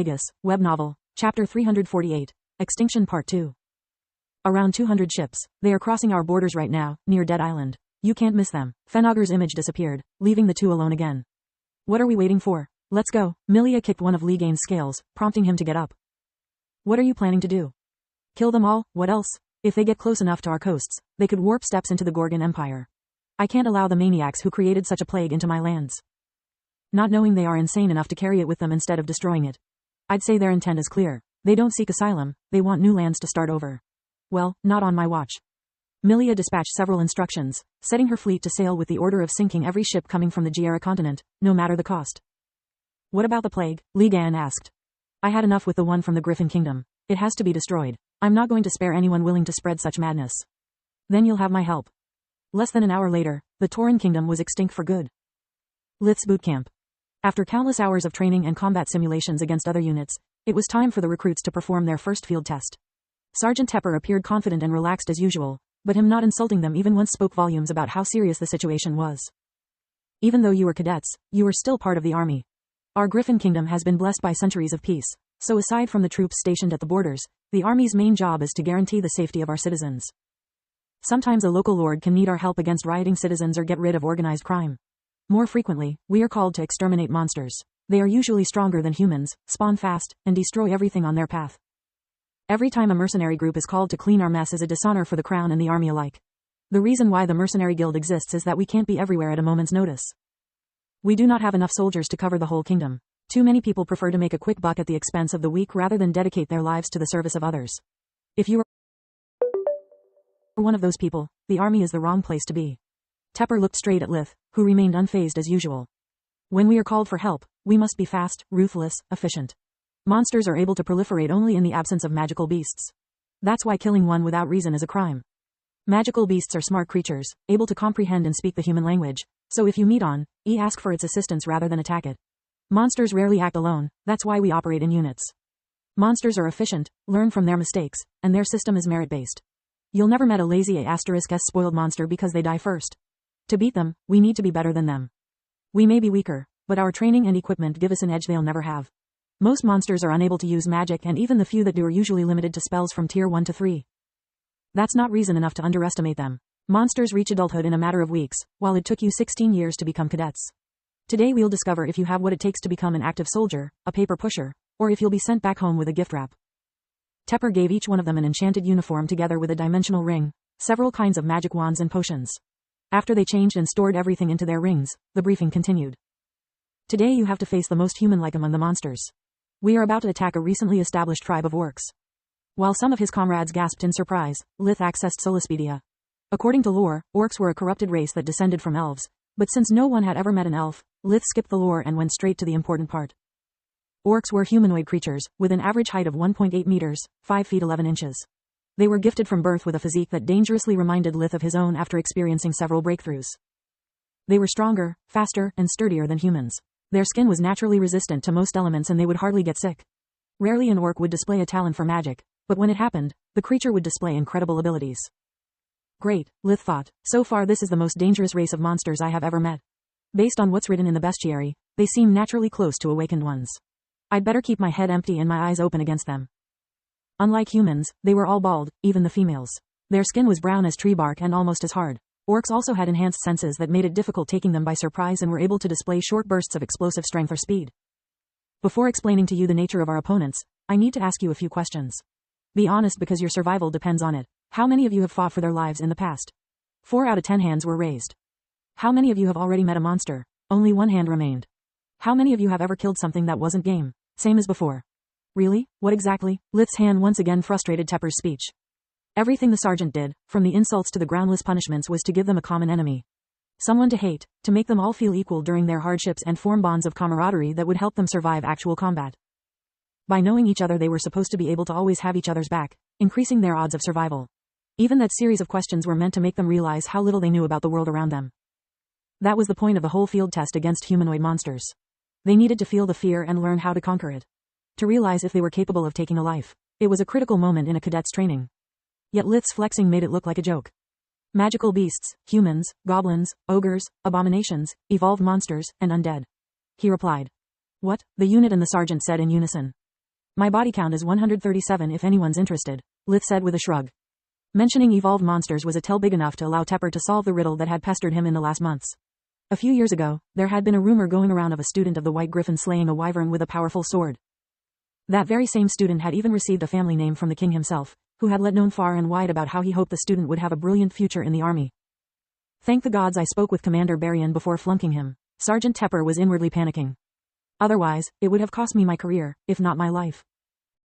Magus, Web Novel, Chapter 348, Extinction Part 2. Around 200 ships. They are crossing our borders right now, near Dead Island. You can't miss them. Fenogre's image disappeared, leaving the two alone again. What are we waiting for? Let's go. Milia kicked one of Ligane's scales, prompting him to get up. What are you planning to do? Kill them all? What else? If they get close enough to our coasts, they could warp steps into the Gorgon Empire. I can't allow the maniacs who created such a plague into my lands. Not knowing they are insane enough to carry it with them instead of destroying it. I'd say their intent is clear. They don't seek asylum, they want new lands to start over. Well, not on my watch. Milia dispatched several instructions, setting her fleet to sail with the order of sinking every ship coming from the Giera continent, no matter the cost. What about the plague? Ligane asked. I had enough with the one from the Griffin Kingdom. It has to be destroyed. I'm not going to spare anyone willing to spread such madness. Then you'll have my help. Less than an hour later, the Tauran Kingdom was extinct for good. Lith's boot camp. After countless hours of training and combat simulations against other units, it was time for the recruits to perform their first field test. Sergeant Tepper appeared confident and relaxed as usual, but him not insulting them even once spoke volumes about how serious the situation was. Even though you were cadets, you were still part of the army. Our Griffin Kingdom has been blessed by centuries of peace, so aside from the troops stationed at the borders, the army's main job is to guarantee the safety of our citizens. Sometimes a local lord can need our help against rioting citizens or get rid of organized crime. More frequently, we are called to exterminate monsters. They are usually stronger than humans, spawn fast, and destroy everything on their path. Every time a mercenary group is called to clean our mess is a dishonor for the crown and the army alike. The reason why the mercenary guild exists is that we can't be everywhere at a moment's notice. We do not have enough soldiers to cover the whole kingdom. Too many people prefer to make a quick buck at the expense of the weak rather than dedicate their lives to the service of others. If you are one of those people, the army is the wrong place to be. Tepper looked straight at Lith, who remained unfazed as usual. When we are called for help, we must be fast, ruthless, efficient. Monsters are able to proliferate only in the absence of magical beasts. That's why killing one without reason is a crime. Magical beasts are smart creatures, able to comprehend and speak the human language, so if you meet on, ask for its assistance rather than attack it. Monsters rarely act alone, that's why we operate in units. Monsters are efficient, learn from their mistakes, and their system is merit-based. You'll never met a lazy spoiled monster because they die first. To beat them, we need to be better than them. We may be weaker, but our training and equipment give us an edge they'll never have. Most monsters are unable to use magic, and even the few that do are usually limited to spells from tier 1 to 3. That's not reason enough to underestimate them. Monsters reach adulthood in a matter of weeks, while it took you 16 years to become cadets. Today we'll discover if you have what it takes to become an active soldier, a paper pusher, or if you'll be sent back home with a gift wrap. Tepper gave each one of them an enchanted uniform together with a dimensional ring, several kinds of magic wands and potions. After they changed and stored everything into their rings, the briefing continued. Today you have to face the most human-like among the monsters. We are about to attack a recently established tribe of orcs. While some of his comrades gasped in surprise, Lith accessed Solispedia. According to lore, orcs were a corrupted race that descended from elves, but since no one had ever met an elf, Lith skipped the lore and went straight to the important part. Orcs were humanoid creatures, with an average height of 1.8 meters, 5 feet 11 inches. They were gifted from birth with a physique that dangerously reminded Lith of his own after experiencing several breakthroughs. They were stronger, faster, and sturdier than humans. Their skin was naturally resistant to most elements and they would hardly get sick. Rarely an orc would display a talent for magic, but when it happened, the creature would display incredible abilities. Great, Lith thought. So far this is the most dangerous race of monsters I have ever met. Based on what's written in the bestiary, they seem naturally close to awakened ones. I'd better keep my head empty and my eyes open against them. Unlike humans, they were all bald, even the females. Their skin was brown as tree bark and almost as hard. Orcs also had enhanced senses that made it difficult taking them by surprise and were able to display short bursts of explosive strength or speed. Before explaining to you the nature of our opponents, I need to ask you a few questions. Be honest because your survival depends on it. How many of you have fought for their lives in the past? 4 out of 10 hands were raised. How many of you have already met a monster? Only 1 hand remained. How many of you have ever killed something that wasn't game? Same as before. Really? What exactly? Lith's hand once again frustrated Tepper's speech. Everything the sergeant did, from the insults to the groundless punishments, was to give them a common enemy. Someone to hate, to make them all feel equal during their hardships and form bonds of camaraderie that would help them survive actual combat. By knowing each other they were supposed to be able to always have each other's back, increasing their odds of survival. Even that series of questions were meant to make them realize how little they knew about the world around them. That was the point of the whole field test against humanoid monsters. They needed to feel the fear and learn how to conquer it. To realize if they were capable of taking a life. It was a critical moment in a cadet's training. Yet Lith's flexing made it look like a joke. Magical beasts, humans, goblins, ogres, abominations, evolved monsters, and undead. He replied. What? The unit and the sergeant said in unison. My body count is 137 if anyone's interested, Lith said with a shrug. Mentioning evolved monsters was a tell big enough to allow Tepper to solve the riddle that had pestered him in the last months. A few years ago, there had been a rumor going around of a student of the White Griffin slaying a wyvern with a powerful sword. That very same student had even received a family name from the king himself, who had let known far and wide about how he hoped the student would have a brilliant future in the army. Thank the gods I spoke with Commander Berrien before flunking him. Sergeant Tepper was inwardly panicking. Otherwise, it would have cost me my career, if not my life.